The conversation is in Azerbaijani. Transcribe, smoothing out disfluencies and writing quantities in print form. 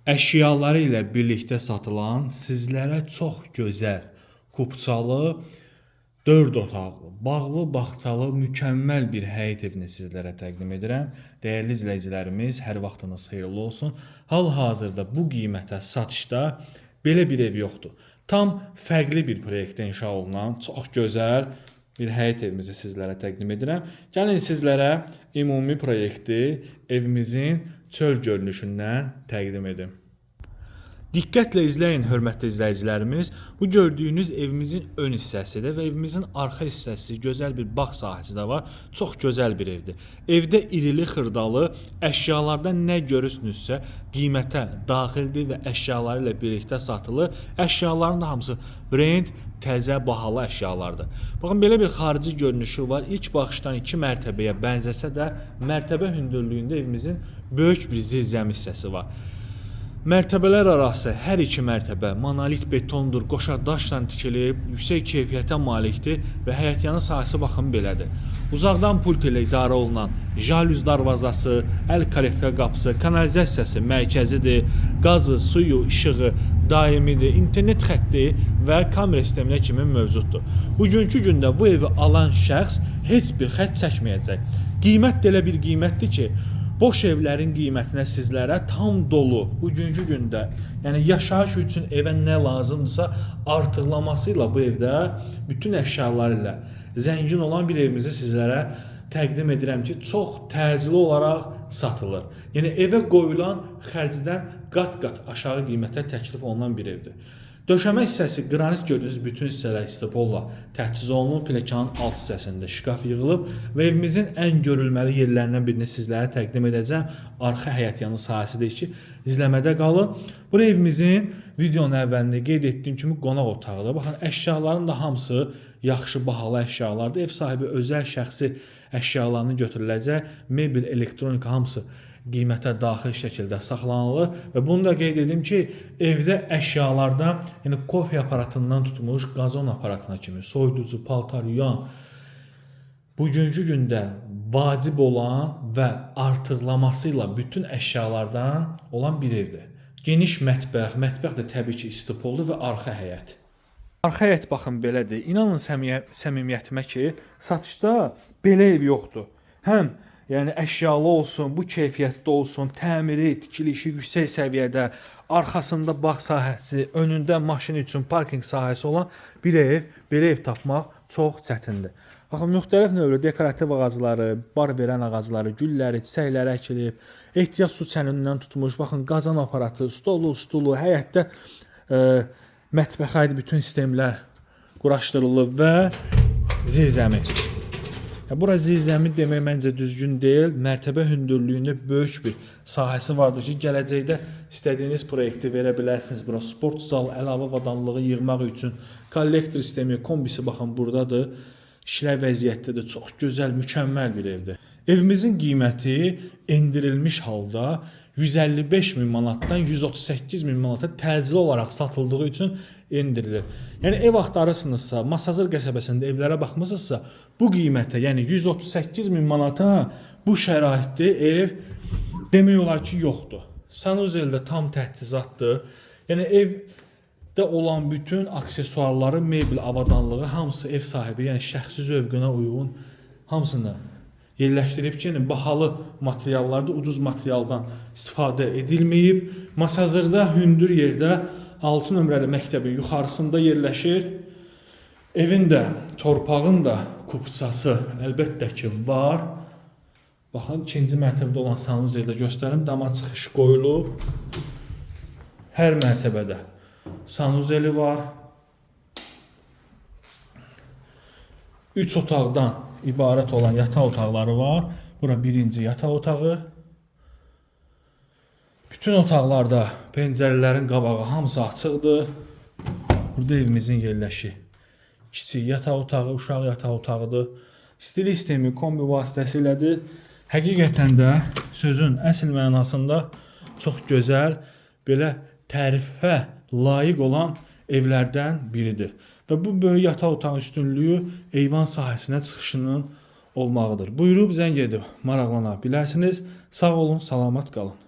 əşyaları ilə birlikdə satılan sizlərə çox gözəl, kupçalı, 4 otaqlı, bağlı, bağçalı, mükəmməl bir həyət evini sizlərə təqdim edirəm. Dəyərli izləyicilərimiz, hər vaxtınız xeyirli olsun. Hal-hazırda bu qiymətə satışda belə bir ev yoxdur. Tam fərqli bir proyektdə inşa olunan çox gözəl bir həyət evimizi sizlərə təqdim edirəm. Gəlin sizlərə ümumi proyekti evimizin çöl görünüşündən təqdim edim. Diqqətlə izləyin, hörmətli izləyicilərimiz. Bu gördüyünüz evimizin ön hissəsidir və evimizin arxa hissəsi, gözəl bir bağ sahəsi də var. Çox gözəl bir evdir. Evdə irili xırdalı əşyalardan nə görürsünüzsə qiymətə daxildir və əşyaları ilə birlikdə satılır. Əşyaların da hamısı brend, təzə, bahalı əşyalardır. Baxın, belə bir xarici görünüşü var. İlk baxışdan 2 mərtəbəyə bənzəsə də mərtəbə hündürlüyündə evimizin böyük bir zirzəmi hissəsi var. Mərtəbələr arası hər iki mərtəbə monolit betondur, qoşa daşla tikilib, yüksək keyfiyyətə malikdir və həyətyanı sahəsi baxın belədir. Uzaqdan pult ilə idarə olunan jalüz darvazası, əl kollektor qapısı, kanalizasiyası mərkəzidir, qazı, suyu, işığı daimidir, internet xətti və kamera sisteminə kimi mövcuddur. Bugünkü gündə bu evi alan şəxs heç bir xətt çəkməyəcək. Qiymət də elə bir qiymətdir ki, boş evlərin qiymətinə sizlərə tam dolu bugünkü gündə, yəni yaşayış üçün evə nə lazımdırsa artıqlaması ilə bu evdə bütün əşyalar ilə zəngin olan bir evimizi sizlərə təqdim edirəm ki, çox təcili olaraq satılır. Yəni evə qoyulan xərcdən qat-qat aşağı qiymətə təklif olunan bir evdir. Döşəmə hissəsi qranit gördüyünüz bütün hissələr istipolla təchiz olunub, pilləkənin alt hissəsində şkaf yığılıb və evimizin ən görülməli yerlərindən birini sizlərə təqdim edəcəm. Arxa həyətyanı sahəsidir ki, izləmədə qalın. Bu evimizin videonun əvvəlində qeyd etdiyim kimi qonaq otağıdır. Baxın, əşyaların da hamısı yaxşı, bahalı əşyalardır. Ev sahibi özəl şəxsi əşyalarını götürüləcək, mebel, elektronika hamısı qiymətə daxil şəkildə saxlanılır və bunu da qeyd edim ki, evdə əşyalardan, yəni kofe aparatından tutmuş qazon aparatına kimi, soyuducu, paltar yuyan, bugünkü gündə vacib olan və artıqlaması ilə bütün əşyalardan olan bir evdir. Geniş mətbəx, mətbəx də təbii ki, istipollu və arxa həyət. Arxa həyət baxın belədir. İnanın səmimiyyətimə ki, satışda belə ev yoxdur. Həm yəni əşyalı olsun, bu keyfiyyətdə olsun, təmiri, tikilişi yüksək səviyyədə, arxasında bağ sahəsi, önündə maşın üçün parking sahəsi olan bir ev, belə ev tapmaq çox çətindir. Baxın, müxtəlif növlü dekorativ ağacları, bar verən ağacları, gülləri, çiçəkləri əkilib, ehtiyat su çənindən tutmuş, baxın, qazan aparatı, stulu, həyətdə mətbəxə aid bütün sistemlər quraşdırılıb və zirzəmi. Bura zirzəmi demək məncə düzgün deyil. Mərtəbə hündürlüyündə böyük bir sahəsi vardır ki, gələcəkdə istədiyiniz proyekti verə bilərsiniz. Bura sport zal, əlavə avadanlığı yığmaq üçün kollektor sistemi, kombisi baxın buradadır. İşlər vəziyyətdədir. Çox gözəl, mükəmməl bir evdir. Evimizin qiyməti endirilmiş halda 155 min manatdan 138 min manata təcili olaraq satıldığı üçün endirilir. Yəni ev axtarırsınızsa, Masazır qəsəbəsində evlərə baxmısınızsa, bu qiymətə, yəni 138 min manata bu şəraitdə ev demək olar ki, yoxdur. Sanuzeldə tam təchizatdır. Yəni evdə olan bütün aksesuarları, mebel, avadanlığı hamısı ev sahibi, yəni şəxsi zövqünə uyğun hamısını yerləşdirib ki, yəni bahalı materiallarda ucuz materialdan istifadə edilməyib. Masazırda hündür yerdə 6 nömrəli məktəbin yuxarısında yerləşir. Evin də, torpağın da kupçası əlbəttə ki var. Baxın, 2-ci mərtəbədə olan sanuzeldə göstərim, dama çıxış qoyulub. Hər mərtəbədə sanuzeli var. 3 otaqdan ibarət olan yataq otaqları var. Bura birinci yataq otağı. Bütün otaqlarda pəncərələrin qabağı hamısı açıqdır. Burada evimizin yerləşi kiçik yataq otağı, uşaq yataq otağıdır. Stili sistemi kombi vasitəsilədir. Həqiqətən də sözün əsl mənasında çox gözəl, belə tərifə layiq olan evlərdən biridir. Və bu böyük yataq otağı üstünlüyü eyvan sahəsinə çıxışının olmağıdır. Buyurub zəng edib maraqlana bilərsiniz. Sağ olun, salamat qalın.